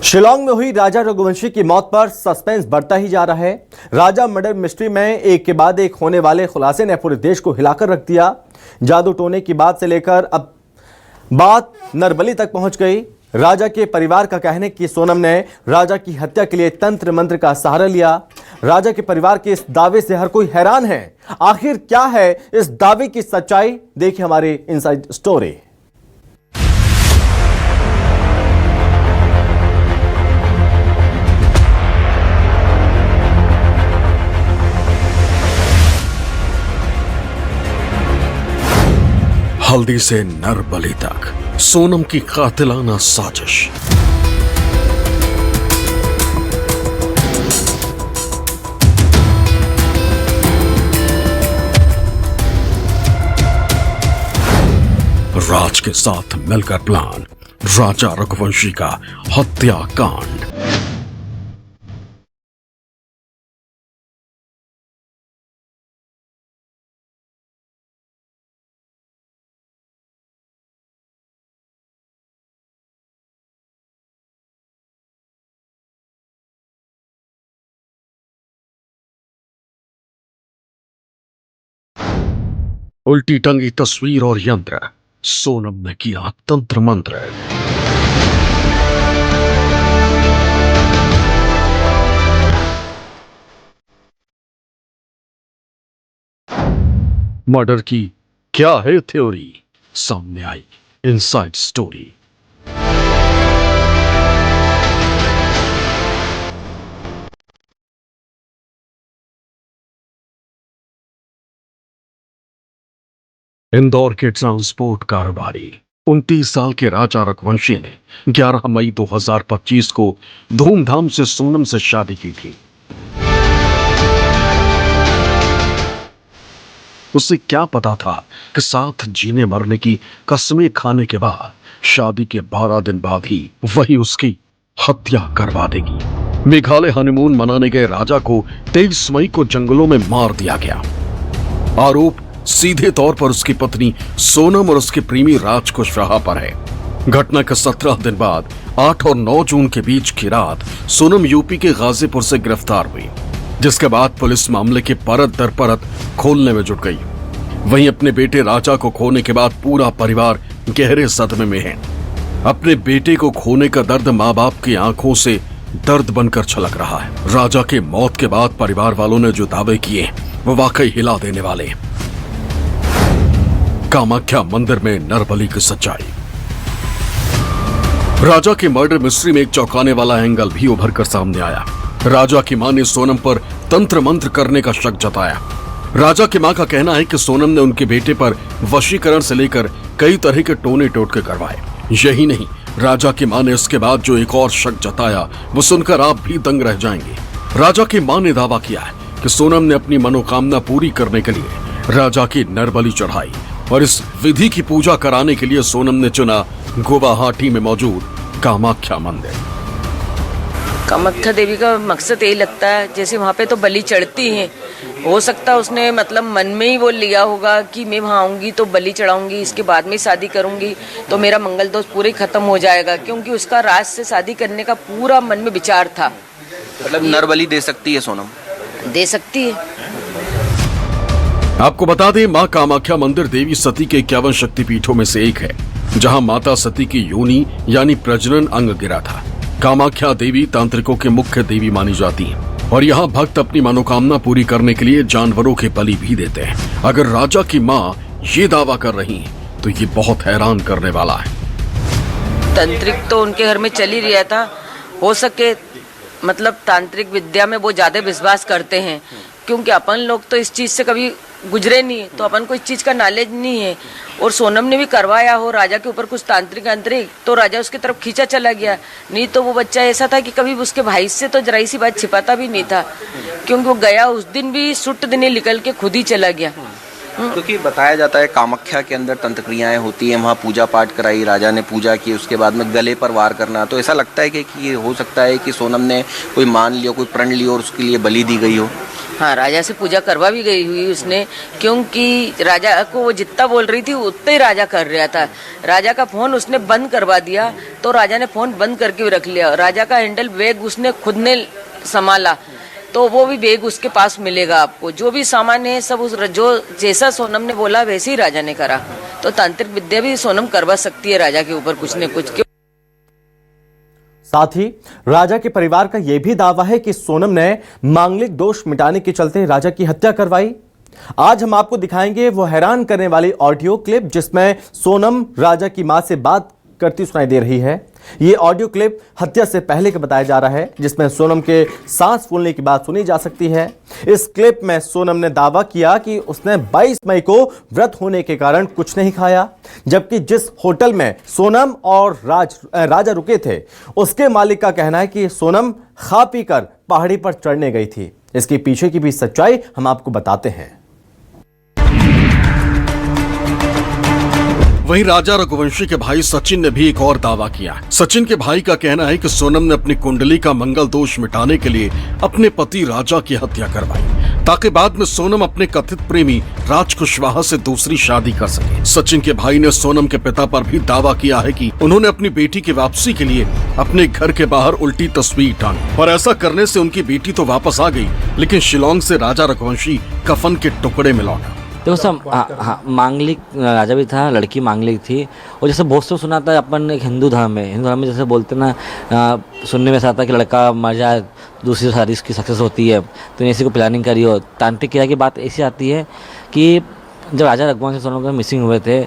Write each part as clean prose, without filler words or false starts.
शिलांग में हुई राजा रघुवंशी की मौत पर सस्पेंस बढ़ता ही जा रहा है। राजा मर्डर मिस्ट्री में एक के बाद एक होने वाले खुलासे ने पूरे देश को हिलाकर रख दिया। जादू टोने की बात से लेकर अब बात नरबली तक पहुंच गई। राजा के परिवार का कहना है कि सोनम ने राजा की हत्या के लिए तंत्र मंत्र का सहारा लिया। राजा के परिवार के इस दावे से हर कोई हैरान है। आखिर क्या है इस दावे की सच्चाई, देखिए हमारे इनसाइड स्टोरी। हल्दी से नरबली तक सोनम की कातिलाना साजिश। राज के साथ मिलकर प्लान, राजा रघुवंशी का हत्याकांड। उल्टी टंगी तस्वीर और यंत्र, सोनम ने किया तंत्र मंत्र। मर्डर की क्या है थ्योरी, सामने आई इनसाइड स्टोरी। इंदौर के ट्रांसपोर्ट कारोबारी 29 साल के राजा रघुवंशी ने 11 मई 2025 को धूमधाम से सोनम से शादी की थी। उसे क्या पता था कि साथ जीने मरने की कस्में खाने के बाद शादी के 12 दिन बाद ही वही उसकी हत्या करवा देगी। मेघालय हनीमून मनाने गए राजा को 23 मई को जंगलों में मार दिया गया। आरोप सीधे तौर पर उसकी पत्नी सोनम और उसके प्रेमी राज कुशवाहा पर है। घटना के 17 दिन बाद 8 और 9 जून के बीच की रात सोनम यूपी के गाजीपुर से गिरफ्तार हुई, जिसके बाद पुलिस मामले के परत दर परत खोलने में जुट गई। वहीं अपने बेटे राजा को खोने के बाद पूरा परिवार गहरे सदमे में है। अपने बेटे को खोने का दर्द माँ बाप की आंखों से दर्द बनकर छलक रहा है। राजा के मौत के बाद परिवार वालों ने जो दावे किए वो वाकई हिला देने वाले। कामाख्या मंदिर में नरबली की सच्चाई। राजा के मर्डर मिस्ट्री में एक चौंकाने वाला एंगल भी उभर कर सामने आया। राजा की मां ने सोनम पर तंत्र मंत्र करने का शक जताया। राजा की मां का कहना है कि सोनम ने उनके बेटे पर वशीकरण से लेकर कई तरह के टोने टोटके करवाए। यही नहीं, राजा की मां ने इसके बाद जो एक और शक जताया वो सुनकर आप भी दंग रह जाएंगे। राजा की मां ने दावा किया है कि सोनम ने अपनी मनोकामना पूरी करने के लिए राजा की नरबली चढ़ाई और इस विधि की पूजा कराने के लिए सोनम ने चुना गुवाहाटी में मौजूद कामाख्या मंदिर। कामाख्या देवी का मकसद यही लगता है, जैसे वहाँ पे तो बलि चढ़ती है, हो सकता है उसने मतलब मन में ही वो लिया होगा कि मैं वहाँ आऊंगी तो बलि चढ़ाऊंगी, इसके बाद में शादी करूंगी तो मेरा मंगल दोष पूरे खत्म हो जाएगा, क्योंकि उसका राज से शादी करने का पूरा मन में विचार था। मतलब नरबली दे सकती है सोनम? दे सकती है। आपको बता दें, मां कामाख्या मंदिर देवी सती के 51 शक्तिपीठों में से एक है, जहां माता सती की योनि यानी प्रजनन अंग गिरा था। कामाख्या देवी तांत्रिकों के मुख्य देवी मानी जाती हैं और यहाँ भक्त अपनी मनोकामना पूरी करने के लिए जानवरों के बलि भी देते हैं। अगर राजा की माँ ये दावा कर रही है तो ये बहुत हैरान करने वाला है। तांत्रिक तो उनके घर में चल ही रहा था, हो सके मतलब तांत्रिक विद्या में वो ज्यादा विश्वास करते हैं, क्योंकि अपन लोग तो इस चीज से कभी गुजरे नहीं, तो अपन को इस चीज का नॉलेज नहीं है। और सोनम ने भी करवाया हो राजा के ऊपर कुछ तांत्रिक अंतरिक, तो राजा उसकी तरफ खींचा चला गया। नहीं तो वो बच्चा ऐसा था कि कभी उसके भाई से तो जरा सी बात छिपाता भी नहीं था, क्योंकि वो गया उस दिन भी सुट दिन निकल के खुद ही चला गया। क्योंकि बताया जाता है कामाख्या के अंदर तंत्र क्रियाएं होती हैं, वहाँ पूजा पाठ कराई, राजा ने पूजा की, उसके बाद में गले पर वार करना। तो ऐसा लगता है कि ये हो सकता है कि सोनम ने कोई मान लिया, कोई प्रण लिया और उसके लिए बलि दी गई हो। हाँ, राजा से पूजा करवा भी गई हुई उसने, क्योंकि राजा को वो जितना बोल रही थी उतना ही राजा कर रहा था। राजा का फोन उसने बंद करवा दिया, तो राजा ने फोन बंद करके भी रख लिया। राजा का हैंडल बैग उसने खुद ने संभाला, तो वो भी बैग उसके पास मिलेगा आपको। जो भी सामान है सब उस जो जैसा सोनम ने बोला वैसे ही राजा ने करा। तो तांत्रिक विद्या भी सोनम करवा सकती है राजा के ऊपर कुछ न कुछ। साथ ही राजा के परिवार का यह भी दावा है कि सोनम ने मांगलिक दोष मिटाने के चलते राजा की हत्या करवाई। आज हम आपको दिखाएंगे वो हैरान करने वाली ऑडियो क्लिप जिसमें सोनम राजा की मां से बात करती सुनाई दे रही है। ये ऑडियो क्लिप हत्या से पहले का बताया जा रहा है, जिसमें सोनम के सांस फूलने की बात सुनी जा सकती है। इस क्लिप में सोनम ने दावा किया कि उसने 22 मई को व्रत होने के कारण कुछ नहीं खाया, जबकि जिस होटल में सोनम और राजा रुके थे उसके मालिक का कहना है कि सोनम खा पी कर पहाड़ी पर चढ़ने गई थी। इसके पीछे की भी सच्चाई हम आपको बताते हैं। वहीं राजा रघुवंशी के भाई सचिन ने भी एक और दावा किया। सचिन के भाई का कहना है कि सोनम ने अपनी कुंडली का मंगल दोष मिटाने के लिए अपने पति राजा की हत्या करवाई, ताकि बाद में सोनम अपने कथित प्रेमी राज कुशवाहा से दूसरी शादी कर सके। सचिन के भाई ने सोनम के पिता पर भी दावा किया है कि उन्होंने अपनी बेटी की वापसी के लिए अपने घर के बाहर उल्टी तस्वीर टांगी, और ऐसा करने से उनकी बेटी तो वापस आ गई, लेकिन शिलोंग से राजा रघुवंशी कफन के टुकड़े में लौटा। देखो सब मांगलिक राजा भी था, लड़की मांगलिक थी। और जैसे बहुत से सुना था अपन एक हिंदू धर्म में जैसे बोलते ना, सुनने में ऐसा आता कि लड़का मर जाए दूसरी शादी की सक्सेस होती है, तो इसी को प्लानिंग करी हो। तांत्रिक क्रिया की बात ऐसी आती है कि जब राजा रघुवंश सोनम के मिसिंग हुए थे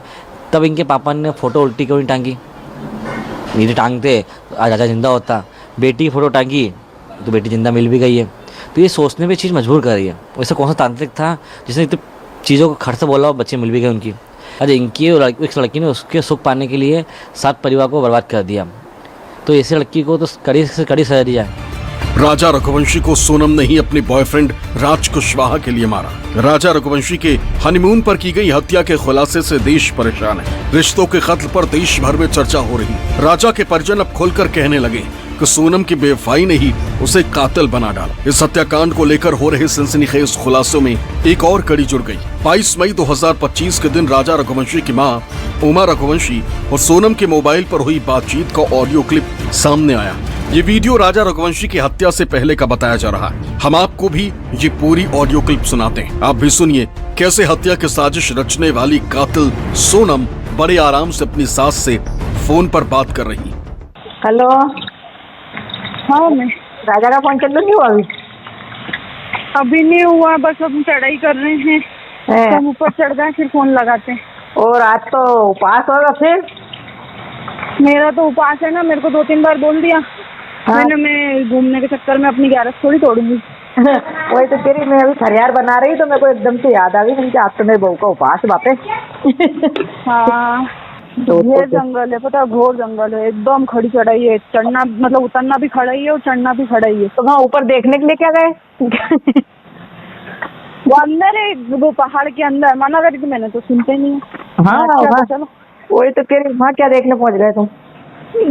तब इनके पापा ने फ़ोटो उल्टी क्यों नहीं टांगी, नीचे टांगते आज राजा जिंदा होता। बेटी की फ़ोटो टांगी तो बेटी जिंदा मिल भी गई है। तो ये सोचने पर चीज़ मजबूर कर रही है। वैसे कौन सा तांत्रिक था जिसने इतने चीज़ों को खर्च से बोला और बच्चे मिल भी गए उनकी। अरे इनकी एक लड़की ने उसके सुख पाने के लिए 7 परिवार को बर्बाद कर दिया, तो ऐसी लड़की को तो कड़ी से कड़ी सजा दी जाए। राजा रघुवंशी को सोनम ने ही अपने बॉयफ्रेंड राज कुशवाहा के लिए मारा। राजा रघुवंशी के हनीमून पर की गई हत्या के खुलासे से देश परेशान है। रिश्तों के कत्ल पर देश भर में चर्चा हो रही। राजा के परिजन अब खुलकर कहने लगे कि सोनम की बेवफाई ने ही उसे कातिल बना डाला। इस हत्याकांड को लेकर हो रहे सनसनीखेज खुलासों में एक और कड़ी जुड़ गई। 22 मई 2025 के दिन राजा रघुवंशी की मां उमा रघुवंशी और सोनम के मोबाइल पर हुई बातचीत का ऑडियो क्लिप सामने आया। ये वीडियो राजा रघुवंशी की हत्या से पहले का बताया जा रहा है। हम आपको भी ये पूरी ऑडियो क्लिप सुनाते हैं, आप भी सुनिए कैसे हत्या की साजिश रचने वाली कातिल सोनम बड़े आराम से अपनी सास से फोन पर बात कर रही। हेलो, हाँ मैं राजा का फोन चालू नहीं हुआ अभी नहीं हुआ, बस हम चढ़ाई कर रहे हैं। हम ऊपर चढ़ गए फिर फोन लगाते हैं। और आज तो उपवास होगा फिर? मेरा तो उपवास है ना, मेरे को 2-3 बार बोल दिया। हाँ। मैं घूमने के चक्कर में अपनी 11 थोड़ी तोड़ूंगी। वही तो तेरी, मैं अभी खरियार बना रही तो मेरे को एकदम से याद आ गई कि आज तो मेरे बहू का उपवास बापे। हाँ ये जंगल है, पता, घोर जंगल है, एकदम खड़ी चढ़ाई है। चढ़ना मतलब उतरना भी खड़ा ही है और चढ़ना भी खड़ा ही है। तो वहाँ ऊपर देखने के लिए क्या गए? वो अंदर है, वो पहाड़ के अंदर। मना करी थी मैंने तो सुनते नहीं है। हाँ अच्छा, चलो। वही तो तेरी, वहाँ क्या देखने पहुँच गए तुम?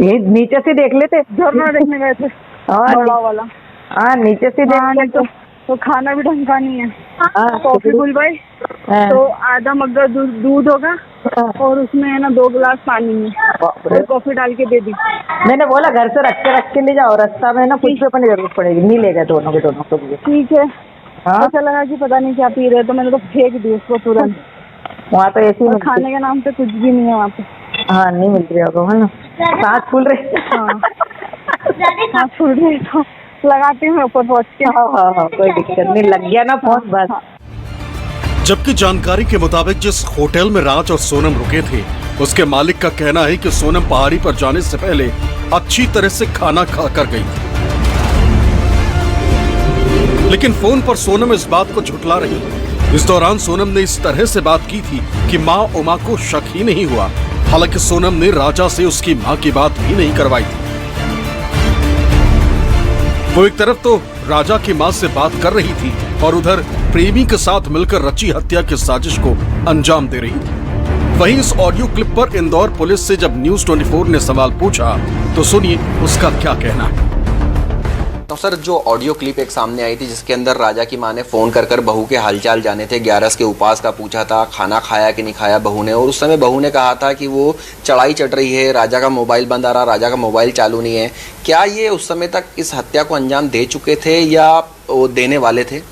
ये नीचे से देख लेते। झरना देखने गए थे बड़ा वाला। हाँ नीचे से देख लेते। तो खाना भी ढंग का नहीं है। हाँ, कॉफी बुलवाई तो आधा मग्गा दूध होगा और उसमें है ना 2 गिलास पानी में और कॉफी डाल के दे दी। मैंने बोला घर से रख के ले जाओ, रास्ता में ना कुछ भी अपनी जरूरत पड़ेगी। नहीं ले गए दोनों को लिए। ठीक है। हाँ? ऐसा लगा कि पता नहीं क्या पी रहे, तो मैंने तो फेंक दी उसको तुरंत। वहाँ तो ऐसी खाने के नाम पे कुछ भी नहीं है वहाँ पे। हाँ नहीं मिल रही होगा, है ना? सांस फूल रही। हाँ सांस फूल रही तो लगाती हूँ ऊपर पहुँच के। हाँ कोई दिक्कत नहीं, लग गया ना फोन बस। जबकि जानकारी के मुताबिक जिस होटल में राज और सोनम रुके थे उसके मालिक का कहना है कि सोनम पहाड़ी पर जाने से पहले अच्छी तरह से खाना खाकर गई थी, लेकिन फोन पर सोनम इस बात को झुठला रही। इस दौरान सोनम ने इस तरह से बात की थी कि मां उमा को शक ही नहीं हुआ। हालांकि सोनम ने राजा से उसकी मां की बात भी नहीं करवाई थी। वो एक तरफ तो राजा की मां से बात कर रही थी और उधर प्रेमी के साथ मिलकर रची हत्या की साजिश को अंजाम दे रही थी। वहीं इस ऑडियो क्लिप पर इंदौर पुलिस से जब न्यूज़ 24 ने सवाल पूछा तो सुनिए उसका क्या कहना है। तो सर जो ऑडियो क्लिप एक सामने आई थी जिसके अंदर राजा की मां ने फोन कर कर बहू के हालचाल जाने थे, 11 के उपास का पूछा था, खाना खाया कि नहीं खाया बहू ने, और उस समय बहू ने कहा था कि वो चढ़ाई चढ़ रही है, राजा का मोबाइल बंद आ रहा, राजा का मोबाइल चालू नहीं है। क्या ये उस समय तक इस हत्या को अंजाम दे चुके थे या वो देने वाले थे?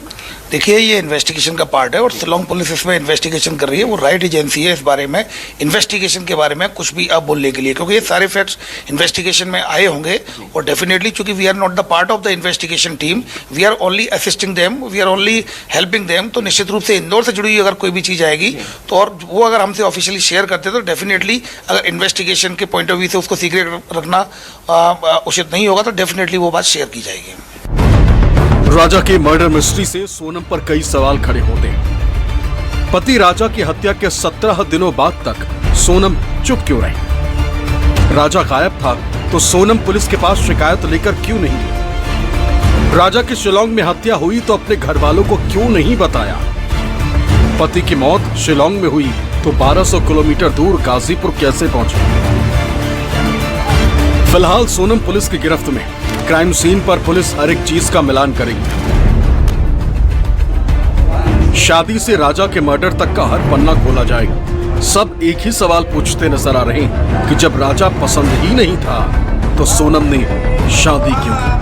देखिए ये इन्वेस्टिगेशन का पार्ट है और शिलोंग पुलिस इसमें इन्वेस्टिगेशन कर रही है। वो राइट एजेंसी है इस बारे में इन्वेस्टिगेशन के बारे में कुछ भी अब बोलने के लिए, क्योंकि ये सारे फैक्ट्स इन्वेस्टिगेशन में आए होंगे और डेफिनेटली चूंकि we are not the part of the investigation team, we are only assisting them, we are only helping them. तो निश्चित रूप से इंदौर से जुड़ी हुई अगर कोई भी चीज़ आएगी तो और वो अगर हमसे ऑफिशियली शेयर करते तो डेफिनेटली अगर इन्वेस्टिगेशन के पॉइंट ऑफ व्यू से उसको सीक्रेट रखना उचित नहीं होगा तो डेफिनेटली वो बात शेयर की जाएगी। राजा के मर्डर मिस्ट्री से सोनम पर कई सवाल खड़े होते हैं। पति राजा की हत्या के 17 दिनों बाद तक सोनम चुप क्यों रही? राजा गायब था तो सोनम पुलिस के पास शिकायत लेकर क्यों नहीं गई? राजा की शिलोंग में हत्या हुई तो अपने घर वालों को क्यों नहीं बताया? पति की मौत शिलोंग में हुई तो 1200 किलोमीटर दूर गाजीपुर कैसे पहुंचे? फिलहाल सोनम पुलिस की गिरफ्त में। क्राइम सीन पर पुलिस हर एक चीज का मिलान करेगी। शादी से राजा के मर्डर तक का हर पन्ना खोला जाएगा। सब एक ही सवाल पूछते नजर आ रहे हैं कि जब राजा पसंद ही नहीं था तो सोनम ने शादी क्यों की?